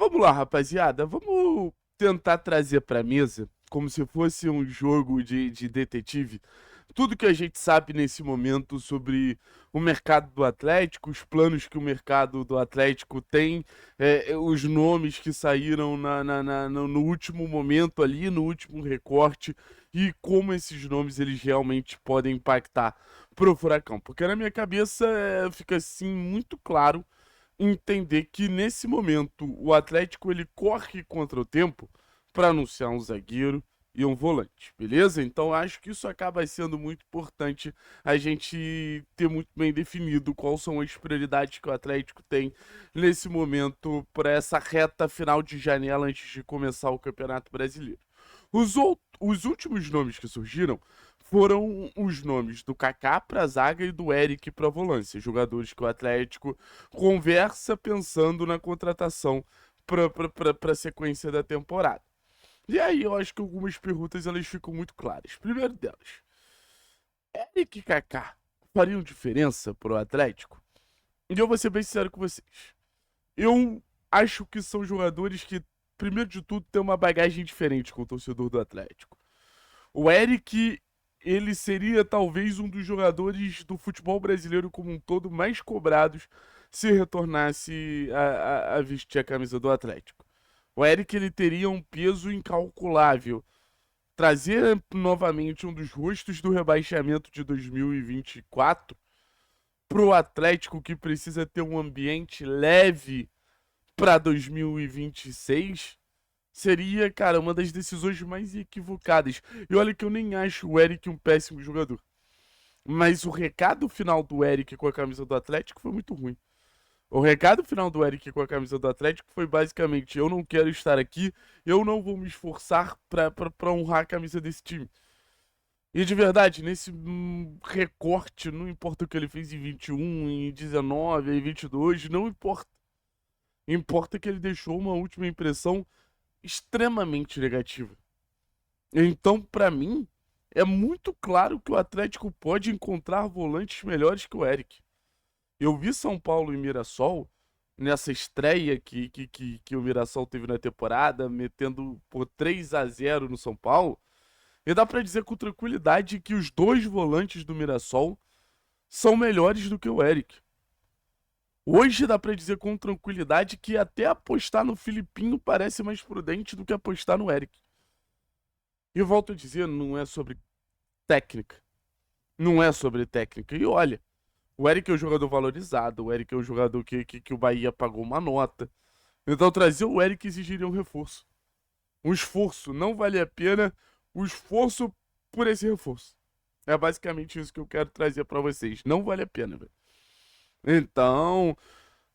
Vamos lá, rapaziada. Vamos tentar trazer pra mesa, como se fosse um jogo de detetive, tudo que a gente sabe nesse momento sobre o mercado do Atlético, os planos que o mercado do Atlético tem, os nomes que saíram no último momento ali, no último recorte, e como esses nomes eles realmente podem impactar pro Furacão. Porque na minha cabeça fica assim muito claro entender que nesse momento o Atlético ele corre contra o tempo para anunciar um zagueiro e um volante, beleza? Então acho que isso acaba sendo muito importante a gente ter muito bem definido quais são as prioridades que o Atlético tem nesse momento para essa reta final de janela antes de começar o Campeonato Brasileiro. Os últimos nomes que surgiram foram os nomes do Kaká para a zaga e do Eric para a volância, jogadores que o Atlético conversa pensando na contratação para a sequência da temporada. E aí eu acho que algumas perguntas elas ficam muito claras. Primeiro delas, Eric e Kaká fariam diferença para o Atlético? E eu vou ser bem sincero com vocês. Eu acho que são jogadores que, primeiro de tudo, têm uma bagagem diferente com o torcedor do Atlético. O Eric, ele seria talvez um dos jogadores do futebol brasileiro como um todo mais cobrados se retornasse a vestir a camisa do Atlético. O Eric ele teria um peso incalculável. Trazer novamente um dos rostos do rebaixamento de 2024 para o Atlético que precisa ter um ambiente leve para 2026 seria, cara, uma das decisões mais equivocadas. E olha que eu nem acho o Eric um péssimo jogador. Mas o recado final do Eric com a camisa do Atlético foi muito ruim. O recado final do Eric com a camisa do Atlético foi basicamente: eu não quero estar aqui, eu não vou me esforçar pra honrar a camisa desse time. E de verdade, nesse recorte, não importa o que ele fez em 21, em 19, em 22, não importa. Importa que ele deixou uma última impressão extremamente negativa. Então, pra mim, é muito claro que o Atlético pode encontrar volantes melhores que o Eric. Eu vi São Paulo e Mirassol nessa estreia que o Mirassol teve na temporada, metendo por 3-0 no São Paulo. E dá pra dizer com tranquilidade que os dois volantes do Mirassol são melhores do que o Eric. Hoje dá pra dizer com tranquilidade que até apostar no Filipinho parece mais prudente do que apostar no Eric. E eu volto a dizer, não é sobre técnica. Não é sobre técnica. E olha, o Eric é um jogador valorizado, o Eric é um jogador que o Bahia pagou uma nota. Então trazer o Eric exigiria um reforço. Um esforço. Não vale a pena o esforço por esse reforço. É basicamente isso que eu quero trazer pra vocês. Não vale a pena, velho. Então,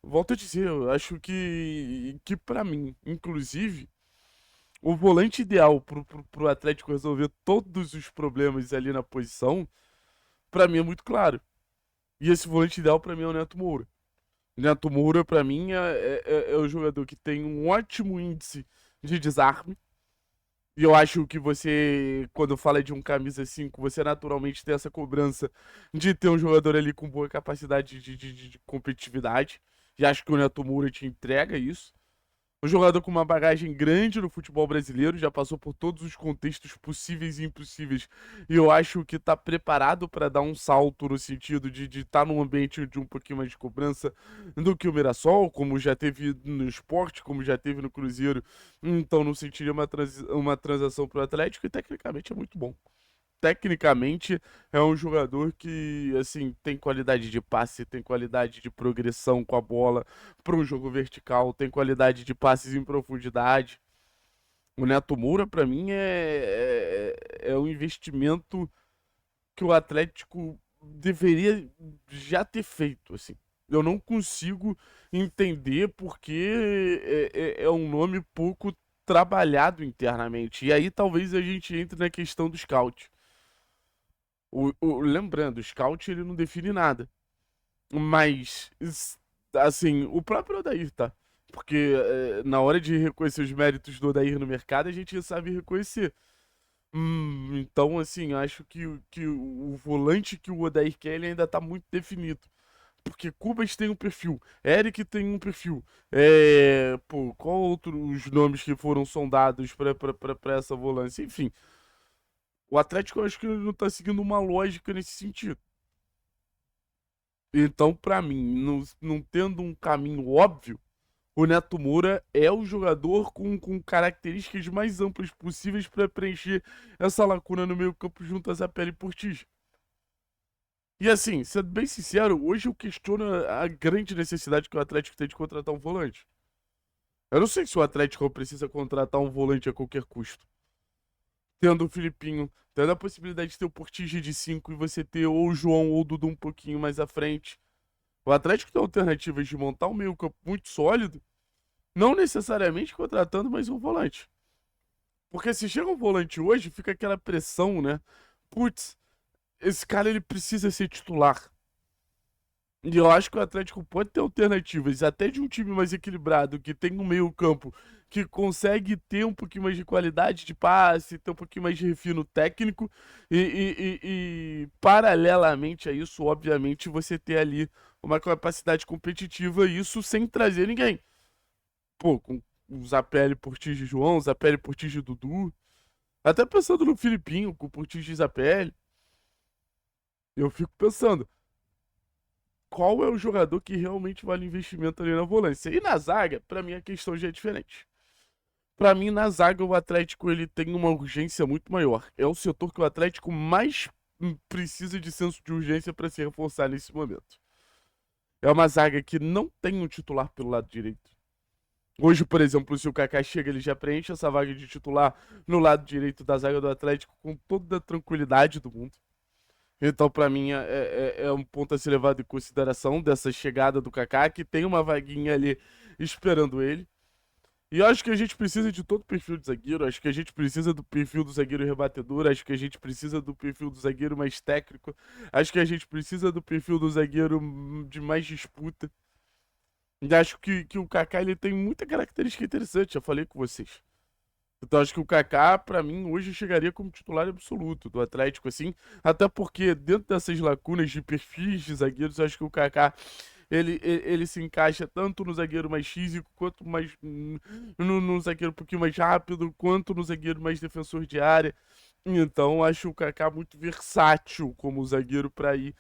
volto a dizer, eu acho que para mim, inclusive, o volante ideal pro Atlético resolver todos os problemas ali na posição, pra mim é muito claro. E esse volante ideal pra mim é o Neto Moura. O Neto Moura, pra mim, é o jogador que tem um ótimo índice de desarme. E eu acho que você, quando fala de um camisa 5, você naturalmente tem essa cobrança de ter um jogador ali com boa capacidade de competitividade. E acho que o Neto Moura te entrega isso. Um jogador com uma bagagem grande no futebol brasileiro, já passou por todos os contextos possíveis e impossíveis. E eu acho que está preparado para dar um salto no sentido de estar num ambiente de um pouquinho mais de cobrança do que o Mirassol, como já teve no esporte, como já teve no Cruzeiro. Então não sentiria uma transação para o Atlético e tecnicamente é muito bom. Tecnicamente é um jogador que assim tem qualidade de passe, tem qualidade de progressão com a bola para um jogo vertical, tem qualidade de passes em profundidade. O Neto Moura para mim é um investimento que o Atlético deveria já ter feito, assim. Eu não consigo entender porque é um nome pouco trabalhado internamente. E aí talvez a gente entre na questão do scout. Lembrando, o scout ele não define nada. Mas, assim, o próprio Odair, tá? Porque na hora de reconhecer os méritos do Odair no mercado, a gente já sabe reconhecer. Então, assim, acho que o volante que o Odair quer, ele ainda tá muito definido. Porque Cubas tem um perfil, Eric tem um perfil. Pô, qual outros nomes que foram sondados pra essa volância. Enfim, o Atlético eu acho que ele não tá seguindo uma lógica nesse sentido. Então, pra mim, não tendo um caminho óbvio, o Neto Moura é o jogador com características mais amplas possíveis para preencher essa lacuna no meio-campo junto a Zapelli e Portilla. E assim, sendo bem sincero, hoje eu questiono a grande necessidade que o Atlético tem de contratar um volante. Eu não sei se o Atlético precisa contratar um volante a qualquer custo. Tendo o Filipinho, tendo a possibilidade de ter o Portilla de 5 e você ter ou o João ou o Dudu um pouquinho mais à frente. O Atlético tem alternativas de montar um meio-campo muito sólido, não necessariamente contratando mais um volante. Porque se chega um volante hoje, fica aquela pressão, né? Putz, esse cara ele precisa ser titular. E eu acho que o Atlético pode ter alternativas, até de um time mais equilibrado, que tem um meio-campo que consegue ter um pouquinho mais de qualidade de passe, ter um pouquinho mais de refino técnico, paralelamente a isso, obviamente, você ter ali uma capacidade competitiva, isso sem trazer ninguém. Pô, com o Zapelli, Portilla e João, Zapelli, Portilla e Dudu. Até pensando no Filipinho, com o Portilla e Zapelli, eu fico pensando, qual é o jogador que realmente vale investimento ali na volância? E na zaga, pra mim a questão já é diferente. Pra mim, na zaga, o Atlético ele tem uma urgência muito maior. É o setor que o Atlético mais precisa de senso de urgência para se reforçar nesse momento. É uma zaga que não tem um titular pelo lado direito. Hoje, por exemplo, se o Kaká chega, ele já preenche essa vaga de titular no lado direito da zaga do Atlético com toda a tranquilidade do mundo. Então, pra mim, é um ponto a ser levado em consideração dessa chegada do Kaká, que tem uma vaguinha ali esperando ele. E eu acho que a gente precisa de todo o perfil de zagueiro. Acho que a gente precisa do perfil do zagueiro rebatedor. Acho que a gente precisa do perfil do zagueiro mais técnico. Acho que a gente precisa do perfil do zagueiro de mais disputa. E acho que o Kaká ele tem muita característica interessante. Já falei com vocês. Então acho que o Kaká, pra mim, hoje chegaria como titular absoluto do Atlético, assim. Até porque dentro dessas lacunas de perfis de zagueiros, eu acho que o Kaká ele se encaixa tanto no zagueiro mais físico, quanto mais no zagueiro um pouquinho mais rápido, quanto no zagueiro mais defensor de área. Então acho o Kaká muito versátil como zagueiro para ir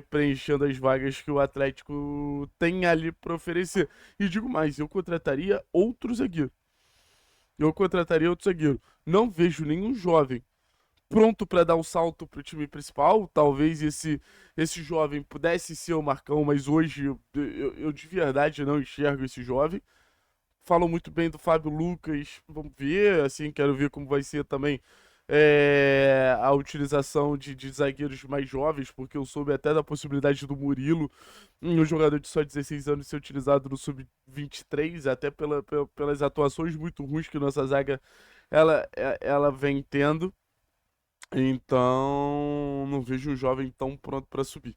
preenchendo as vagas que o Atlético tem ali para oferecer. E digo mais, eu contrataria outro zagueiro. Eu contrataria outro zagueiro. Não vejo nenhum jovem pronto para dar o salto para o time principal. Talvez esse jovem pudesse ser o Marcão, mas hoje eu de verdade não enxergo esse jovem. Falam muito bem do Fábio Lucas, vamos ver, assim, quero ver como vai ser também a utilização de zagueiros mais jovens, porque eu soube até da possibilidade do Murilo, um jogador de só 16 anos, ser utilizado no Sub-23, até pelas atuações muito ruins que nossa zaga ela vem tendo. Então, não vejo o jovem tão pronto para subir.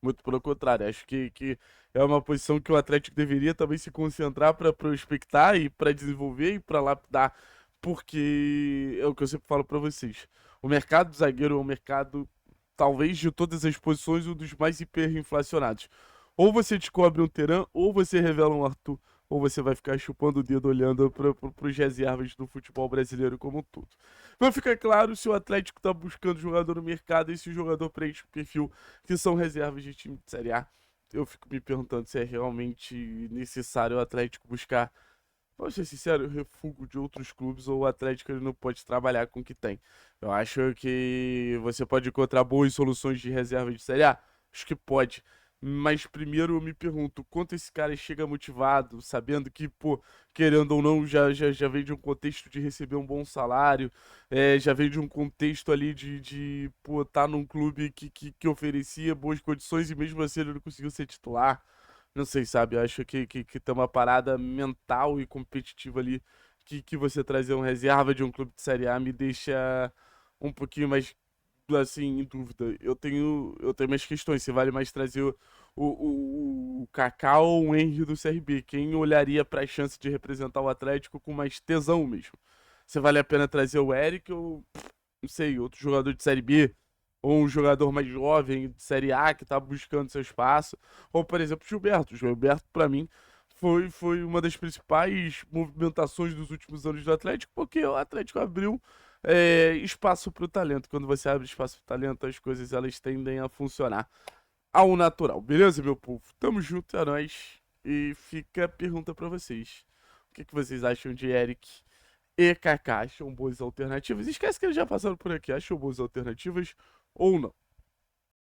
Muito pelo contrário, acho que é uma posição que o Atlético deveria também se concentrar para prospectar e para desenvolver e para lapidar, porque é o que eu sempre falo para vocês. O mercado do zagueiro é um mercado, talvez de todas as posições, um dos mais hiperinflacionados. Ou você descobre um Teran, ou você revela um Arthur, ou você vai ficar chupando o dedo olhando para os reservas do futebol brasileiro como um todo. Não fica claro se o Atlético está buscando jogador no mercado e se o jogador preenche o perfil que são reservas de time de Série A. Eu fico me perguntando se é realmente necessário o Atlético buscar, pra ser sincero, refúgio de outros clubes ou o Atlético ele não pode trabalhar com o que tem. Eu acho que você pode encontrar boas soluções de reserva de Série A. Acho que pode. Mas primeiro eu me pergunto, quanto esse cara chega motivado, sabendo que, pô, querendo ou não, já vem de um contexto de receber um bom salário, já vem de um contexto ali pô, tá num clube que oferecia boas condições e mesmo assim ele não conseguiu ser titular. Não sei, sabe? Eu acho que tem uma parada mental e competitiva ali que você trazer um reserva de um clube de Série A me deixa um pouquinho mais assim, em dúvida. Eu tenho minhas questões. Se vale mais trazer o Kaká ou o Henry do CRB? Quem olharia para a chance de representar o Atlético com mais tesão mesmo? Se vale a pena trazer o Eric ou, não sei, outro jogador de Série B? Ou um jogador mais jovem de Série A que tá buscando seu espaço? Ou, por exemplo, o Gilberto. O Gilberto, para mim, foi uma das principais movimentações dos últimos anos do Atlético, porque o Atlético abriu espaço para o talento. Quando você abre espaço para o talento, as coisas elas tendem a funcionar ao natural. Beleza, meu povo? Tamo junto, é nóis. E fica a pergunta para vocês. O que vocês acham de Eric e Kaká? Acham boas alternativas? Esquece que eles já passaram por aqui. Acham boas alternativas ou não?